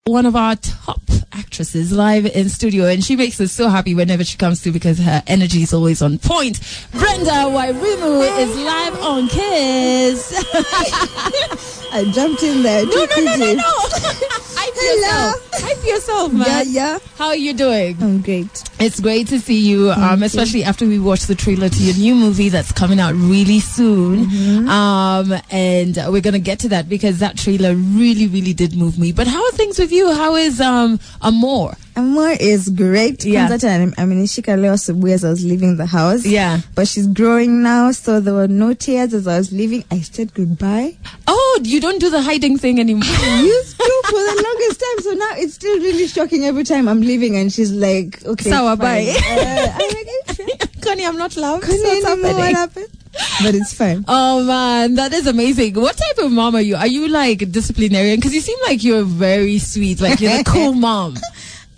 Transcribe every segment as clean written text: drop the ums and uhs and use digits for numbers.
one of our top actresses live in studio, and she makes us so happy whenever she comes through because her energy is always on point. Brenda Wairimu is live on Kiss. I jumped in there. No. Hype yourself, man. Yeah. How are you doing? I'm great. It's great to see you, especially after we watched the trailer to your new movie that's coming out really soon. And we're going to get to that because that trailer really, really did move me. But how are things with you? How is Amor? Amor is great. Yeah. As I was leaving the house. Yeah. But she's growing now, so there were no tears as I was leaving. I said goodbye. Oh, you don't do the hiding thing anymore. I used to for the longest time, so now it's still really shocking every time I'm leaving and she's like, okay, Sawa, bye. I'm like, Connie, I'm not loud. Connie, What's happening? what happened? But it's fine. Oh man, that is amazing. What type of mom are you? Are you like disciplinarian? Because you seem like you're very sweet, like you're a cool mom.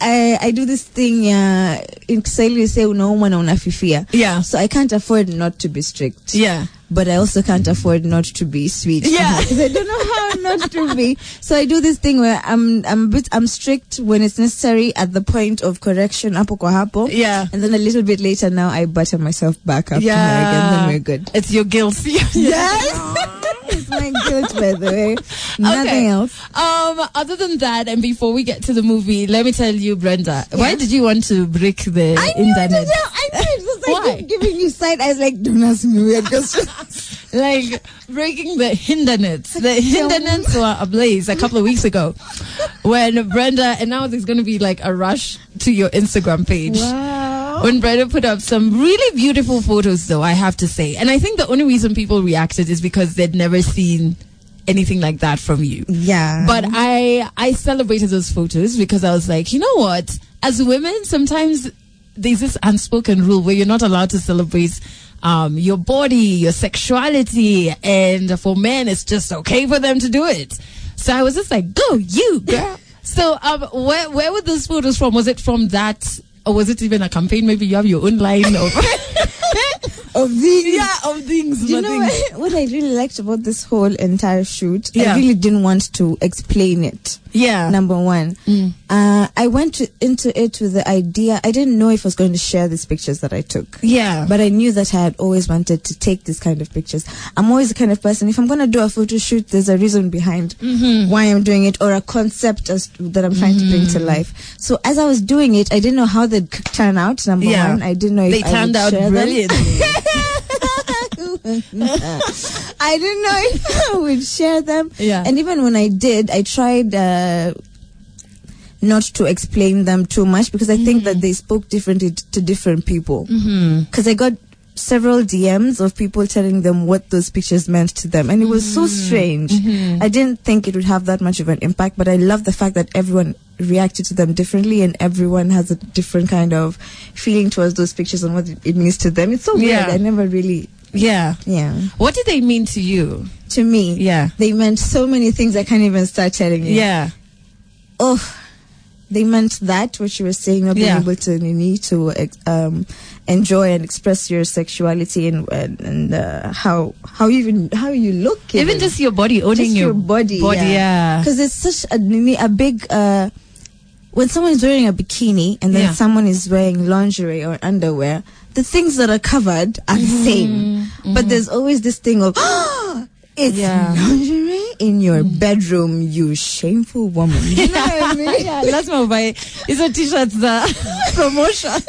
I do this thing in Kiswahili say unaumwa na unafifia. Yeah. So I can't afford not to be strict. Yeah. But I also can't afford not to be sweet. Yeah. Because I don't know how not to be. So I do this thing where I'm strict when it's necessary at the point of correction, hapo kwa hapo. Yeah. And then a little bit later now I butter myself back up to her again, then we're good. It's your guilt. Yes. It's my guilt, by the way. Nothing else. Other than that, and before we get to the movie, let me tell you, Brenda, why did you want to break the internet? I knew it was like Why? giving you side eyes, like, don't ask me weird questions. Like breaking the hindernets. The hindernets were ablaze a couple of weeks ago when Brenda, and now there's going to be like a rush to your Instagram page. Wow. When Brenda put up some really beautiful photos, though, I have to say. And I think the only reason people reacted is because they'd never seen anything like that from you. Yeah. But I celebrated those photos because I was like, you know what? As women, sometimes there's this unspoken rule where you're not allowed to celebrate your body, your sexuality, and for men, it's just okay for them to do it. So I was just like, go you, girl. So where were those photos from? Was it from that, or was it even a campaign? Maybe you have your own line of of things. Yeah, of things. You know what I really liked about this whole entire shoot? Yeah. I really didn't want to explain it. Yeah. Number one. I went into it with the idea, I didn't know if I was going to share these pictures that I took. Yeah. But I knew that I had always wanted to take this kind of pictures. I'm always the kind of person, if I'm going to do a photo shoot, there's a reason behind why I'm doing it, or a concept that I'm trying to bring to life. So as I was doing it, I didn't know how they'd turn out, number one. I didn't know if they I turned would out share brilliantly. I didn't know if I would share them. Yeah. And even when I did, I tried not to explain them too much because I think that they spoke differently to different people. Because I got several DMs of people telling them what those pictures meant to them. And it was so strange. I didn't think it would have that much of an impact, but I love the fact that everyone reacted to them differently and everyone has a different kind of feeling towards those pictures and what it means to them. It's so weird. I never really... Yeah. What did they mean to you? To me? Yeah. They meant so many things I can't even start telling you. Yeah. Oh, they meant that, what you were saying, not being able to enjoy and express your sexuality and how you look. Even just your body, owning your body. Yeah. Because it's such a big... when someone is wearing a bikini and then someone is wearing lingerie or underwear, the things that are covered are the same. But there's always this thing of, it's lingerie in your bedroom, you shameful woman. You know what I mean? Yeah, let's move by. Is a t-shirt the promotion?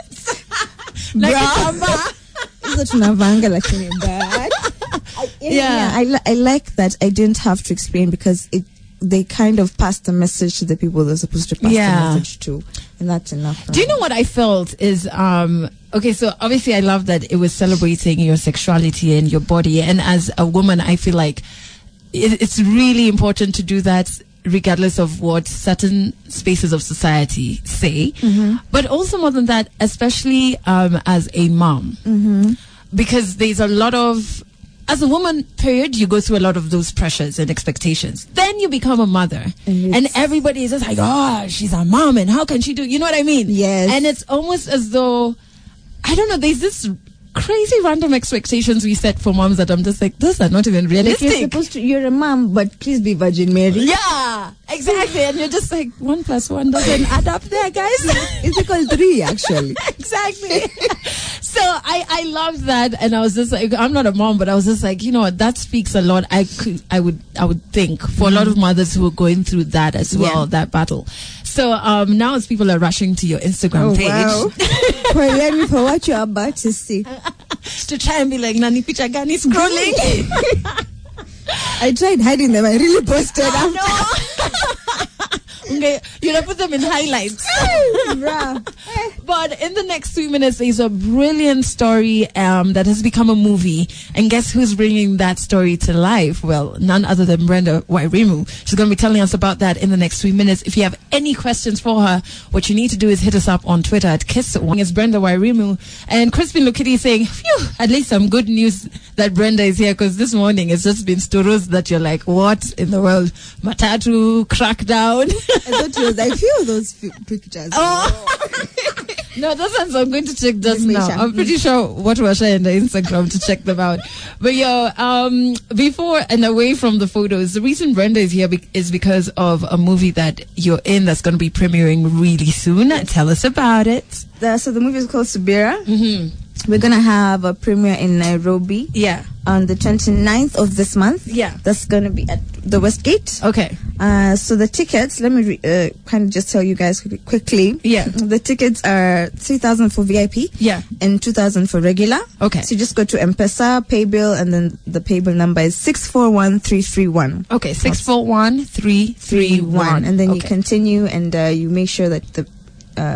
I like that I didn't have to explain because they kind of passed the message to the people they're supposed to pass the message to, and that's enough. Do you know what I felt is okay, so obviously I love that it was celebrating your sexuality and your body, and as a woman I feel like it's really important to do that regardless of what certain spaces of society say, but also more than that, especially as a mom, because there's a lot of, as a woman, period, you go through a lot of those pressures and expectations. Then you become a mother, and everybody is just like, oh, she's a mom, and how can she do, you know what I mean? Yes. And it's almost as though, I don't know, there's this crazy random expectations we set for moms that I'm just like, those are not even Like realistic. you're a mom, but please be Virgin Mary. Yeah, exactly. And you're just like, 1 + 1 doesn't add up there, guys. It's equal 3, actually. Exactly. So I love that, and I was just like, I'm not a mom, but I was just like, you know what, that speaks a lot. I would think for a lot of mothers who are going through that as well, that battle. So now as people are rushing to your Instagram page, wow. Well, for what you're about to see, to try and be like, Nani picha gani scrolling. I tried hiding them. I really posted. Okay, you're gonna put them in highlights. But in the next 3 minutes, there's a brilliant story that has become a movie. And guess who's bringing that story to life? Well, none other than Brenda Wairimu. She's going to be telling us about that in the next 3 minutes. If you have any questions for her, what you need to do is hit us up on Twitter at Kiss1. It's Brenda Wairimu. And Crispin Lukiti saying, phew, at least some good news that Brenda is here, because this morning it's just been stories that you're like, what in the world? Matatu, crackdown. I thought it was like, few of those pictures. Oh. No, those ones I'm going to check just now. Sure. I'm pretty sure what was shared in the Instagram to check them out. But before and away from the photos, the reason Brenda is here is because of a movie that you're in that's going to be premiering really soon. Tell us about it. So the movie is called Subira. Mm-hmm. We're going to have a premiere in Nairobi. Yeah. On the 29th of this month. Yeah. That's going to be at the Westgate. Okay. So the tickets, let me kind of just tell you guys quickly. Yeah. The tickets are 3,000 for VIP. Yeah. And 2,000 for regular. Okay. So you just go to M-Pesa, pay bill, and then the pay bill number is 641-331. Okay, 641-331. And then you continue and you make sure that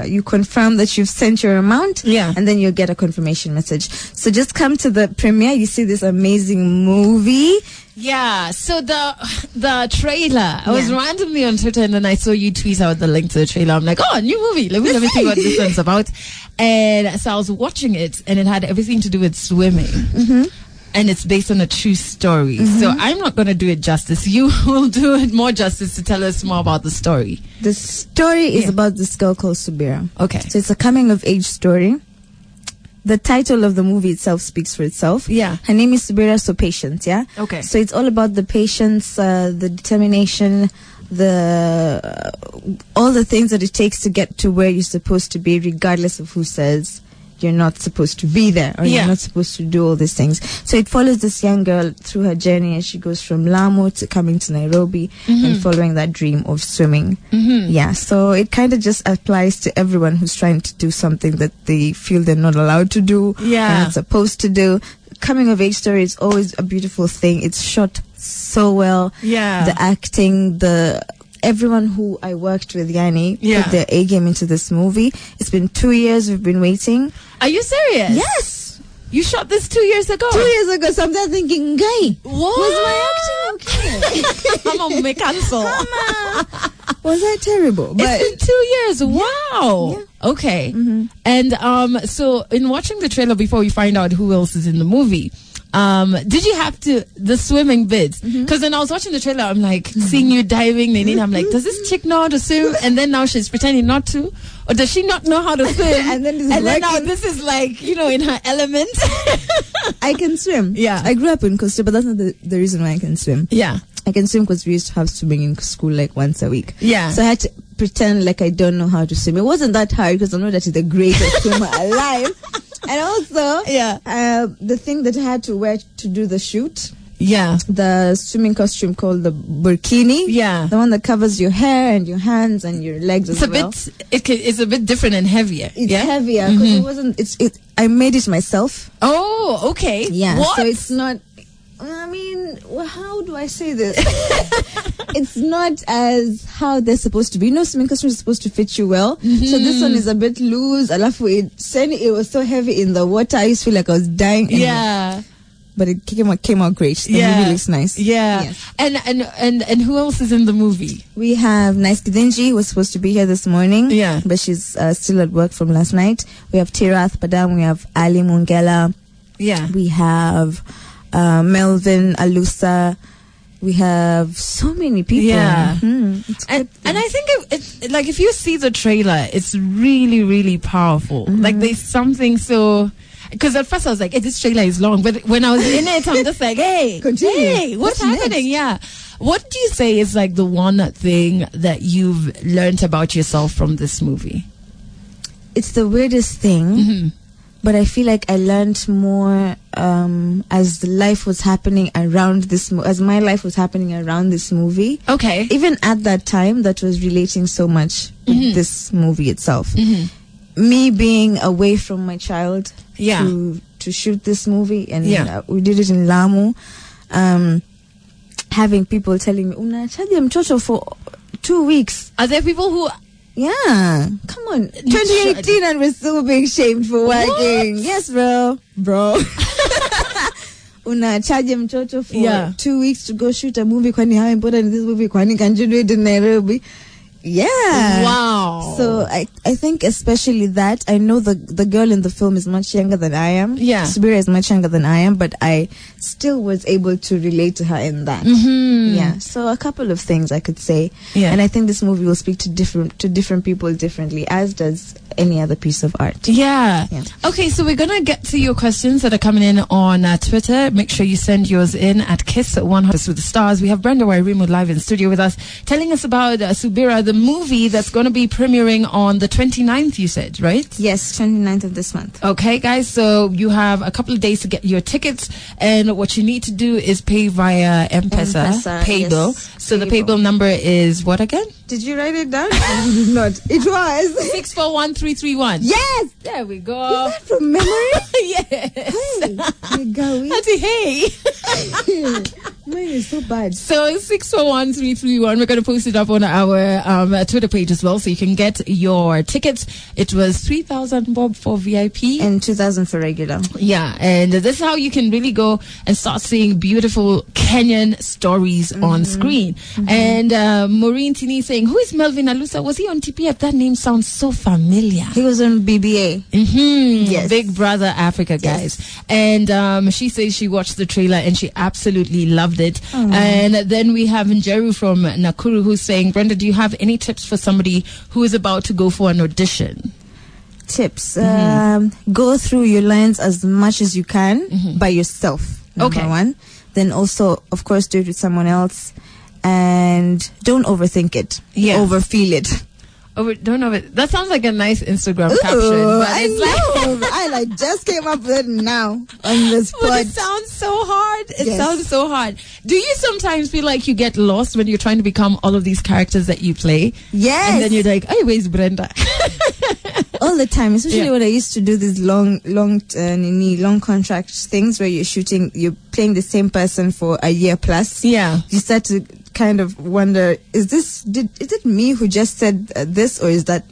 you confirm that you've sent your amount, and then you'll get a confirmation message. So just come to the premiere. You see this amazing movie. Yeah. So the trailer, I was randomly on Twitter and then I saw you tweet out the link to the trailer. I'm like, oh, a new movie. Let me see what this one's about. And so I was watching it, and it had everything to do with swimming. Mm-hmm. And it's based on a true story. Mm-hmm. So I'm not going to do it justice. You will do it more justice to tell us more about the story. The story is about this girl called Subira. Okay. So it's a coming-of-age story. The title of the movie itself speaks for itself. Yeah. Her name is Subira, so patience, yeah? Okay. So it's all about the patience, the determination, all the things that it takes to get to where you're supposed to be, regardless of who says you're not supposed to be there, or you're not supposed to do all these things. So it follows this young girl through her journey as she goes from Lamu to coming to Nairobi, and following that dream of swimming. Mm-hmm. Yeah, so it kind of just applies to everyone who's trying to do something that they feel they're not allowed to do, or not supposed to do. Coming of age story is always a beautiful thing. It's shot so well. Yeah, the acting, everyone who I worked with, Yanni, put their A game into this movie. It's been 2 years we've been waiting. Are you serious? Yes. You shot this 2 years ago? 2 years ago. So I'm there thinking, guy, was my acting okay? I'm going to cancel. Was I terrible? But it's been 2 years. Wow. Yeah. Okay. Mm-hmm. And so in watching the trailer before we find out who else is in the movie, did you have to, the swimming bits? Because when I was watching the trailer, I'm like, seeing you diving, I'm like, does this chick know how to swim? And then now she's pretending not to? Or does she not know how to swim? and then now this is like, in her element. I can swim. Yeah. I grew up in Costa, but that's not the reason why I can swim. Yeah. I can swim because we used to have swimming in school like once a week. Yeah. So I had to pretend like I don't know how to swim. It wasn't that hard because I know that she's the greatest swimmer alive. And also, the thing that I had to wear to do the shoot. Yeah. The swimming costume called the burkini. Yeah. The one that covers your hair and your hands and your legs as well. It's a bit different and heavier. It's heavier because it wasn't, I made it myself. Oh, okay. Yeah. What? So it's not, how do I say this? It's not as how they're supposed to be. Swimming costumes are supposed to fit you well. Mm-hmm. So this one is a bit loose. It was so heavy in the water. I used to feel like I was dying. Yeah. But it came out great. The movie looks nice. Yeah. Yes. And who else is in the movie? We have Nice Kidinji, who was supposed to be here this morning. Yeah. But she's still at work from last night. We have Tirath Padam. We have Ali Mungela. Yeah. We have Melvin Alusa. We have so many people. Yeah. And I think it's like, if you see the trailer, it's really, really powerful. Mm-hmm. Like there's something so, Because at first I was like, hey, this trailer is long. But when I was in it, I'm just like, hey, continue. Hey, what's happening? Yeah. What do you say is like the one thing that you've learned about yourself from this movie? It's the weirdest thing, but I feel like I learned more as life was happening around this, as my life was happening around this movie. Okay. Even at that time, that was relating so much with this movie itself. Me being away from my child to shoot this movie, and we did it in Lamu. Having people telling me, unachaja mtoto for 2 weeks. Are there people who... Yeah, come on. 2018 and we're still being shamed for working. Yes, bro. Unachaja mtoto for 2 weeks to go shoot a movie. Kwani how important is this movie? Kwani can you do it in Nairobi? Yeah. Wow. So I think especially that, I know the girl in the film is much younger than I am. Yeah. Subira is much younger than I am, but I still was able to relate to her in that. Yeah. So a couple of things I could say. Yeah. And I think this movie will speak to different people differently, as does any other piece of art. Yeah. Okay, so we're gonna get to your questions that are coming in on Twitter. Make sure you send yours in at Kiss100 with the stars. We have Brenda Wairimu live in studio with us, telling us about Subira, the movie that's going to be premiering on the 29th, you said, right? Yes, 29th of this month. Okay, guys, so you have a couple of days to get your tickets, and what you need to do is pay via M-Pesa pay bill. So the pay bill number is what again? Did you write it down? You did not. It was 641331. Yes, there we go. Is that from memory? Yes. Hey, mine is so bad. So 641331. We're going to post it up on our Twitter page as well, so you can get your tickets. It was 3,000 bob for VIP and 2,000 for regular. Yeah, and this is how you can really go and start seeing beautiful Kenyan stories on screen. And Maureen Tini saying, who is Melvin Alusa? Was he on TPF? That name sounds so familiar. He was on BBA. Yes. Big Brother Africa, guys. And she says she watched the trailer and she absolutely loved it. And then we have Njeru from Nakuru who's saying, Brenda, do you have any tips for somebody who is about to go for an audition? Tips. Go through your lines as much as you can by yourself. Number one. Then also, of course, do it with someone else. And don't overthink it. Overfeel it. That sounds like a nice Instagram caption. But it's I just came up with it now on the spot. But it sounds so hard. It sounds so hard. Do you sometimes feel like you get lost when you're trying to become all of these characters that you play? Yes. And then you're like, hey, where's Brenda? All the time, especially when I used to do these long contract things where you're playing the same person for a year plus. Yeah. You start to kind of wonder, is it me who just said this, or is that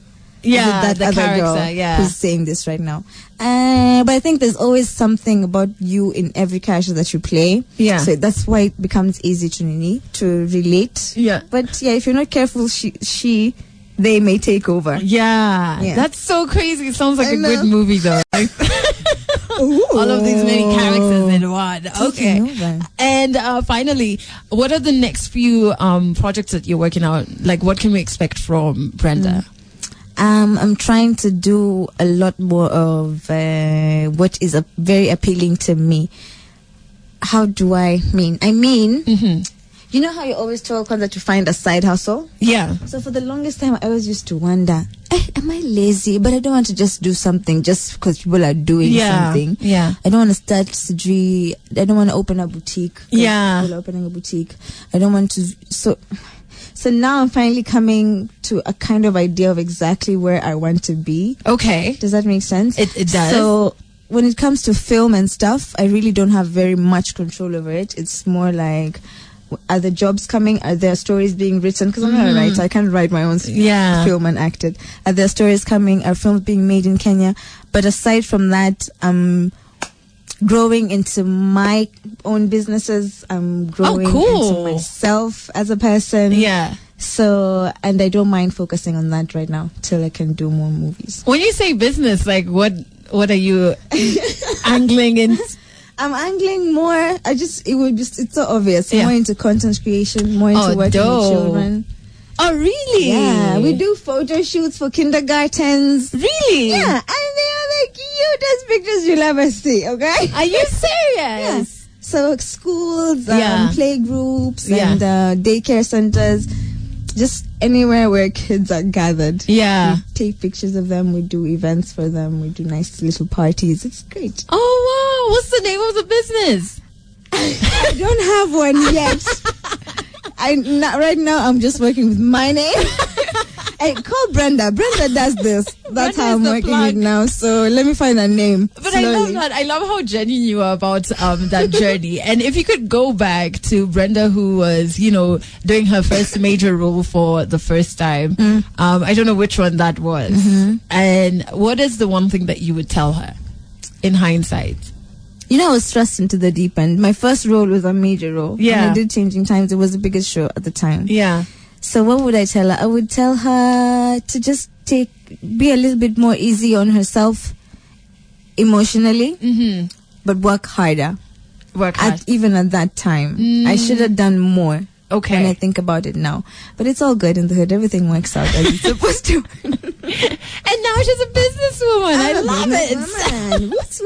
that the other character, girl who's saying this right now? But I think there's always something about you in every character that you play. Yeah. So that's why it becomes easy to relate. Yeah. But if you're not careful, they may take over. Yeah. That's so crazy. It sounds like a good movie though. All of these many characters in one. Okay. And finally, what are the next few projects that you're working on? Like, what can we expect from Brenda? I'm trying to do a lot more of what is very appealing to me. How do I mean? You know how you always tell Kwanzaa to find a side hustle? Yeah. So for the longest time, I always used to wonder, am I lazy? But I don't want to just do something just because people are doing something. Yeah. I don't want to start Sidri. I don't want to open a boutique. Yeah. People are opening a boutique. I don't want to. So now I'm finally coming to a kind of idea of exactly where I want to be. Okay. Does that make sense? It does. So when it comes to film and stuff, I really don't have very much control over it. It's more like, are the jobs coming? Are there stories being written? Because I'm not a writer. I can't write my own film and act it. Are there stories coming? Are films being made in Kenya? But aside from that, I'm growing into my own businesses. I'm growing into myself as a person. Yeah. So, and I don't mind focusing on that right now till I can do more movies. When you say business, like what are you angling in? I'm angling more. It's so obvious. More into content creation, more into working with children. Oh, really? Yeah, we do photo shoots for kindergartens. Really? Yeah, and they are like cute. cutest pictures you'll ever see, okay? Are you serious? Yeah. So schools, Yeah. playgroups, Yeah. and daycare centers, just anywhere where kids are gathered. Yeah. We take pictures of them. We do events for them. We do nice little parties. It's great. Oh, wow. What's the name of the business? I don't have one yet. Right now, I'm just working with my name. Hey, call Brenda. Brenda does this. That's how I'm working it now. So let me find a name. But slowly. I love that. I love how genuine you are about that journey. And if you could go back to Brenda, who was, doing her first major role for the first time, I don't know which one that was. Mm-hmm. And what is the one thing that you would tell her in hindsight? I was thrust into the deep end. My first role was a major role. Yeah. And I did Changing Times. It was the biggest show at the time. Yeah. So what would I tell her? I would tell her to just be a little bit more easy on herself emotionally, but work harder. Work hard. Even at that time. I should have done more. Okay. When I think about it now. But it's all good in the hood. Everything works out as it's supposed to. And now she's a businesswoman. I love it. What's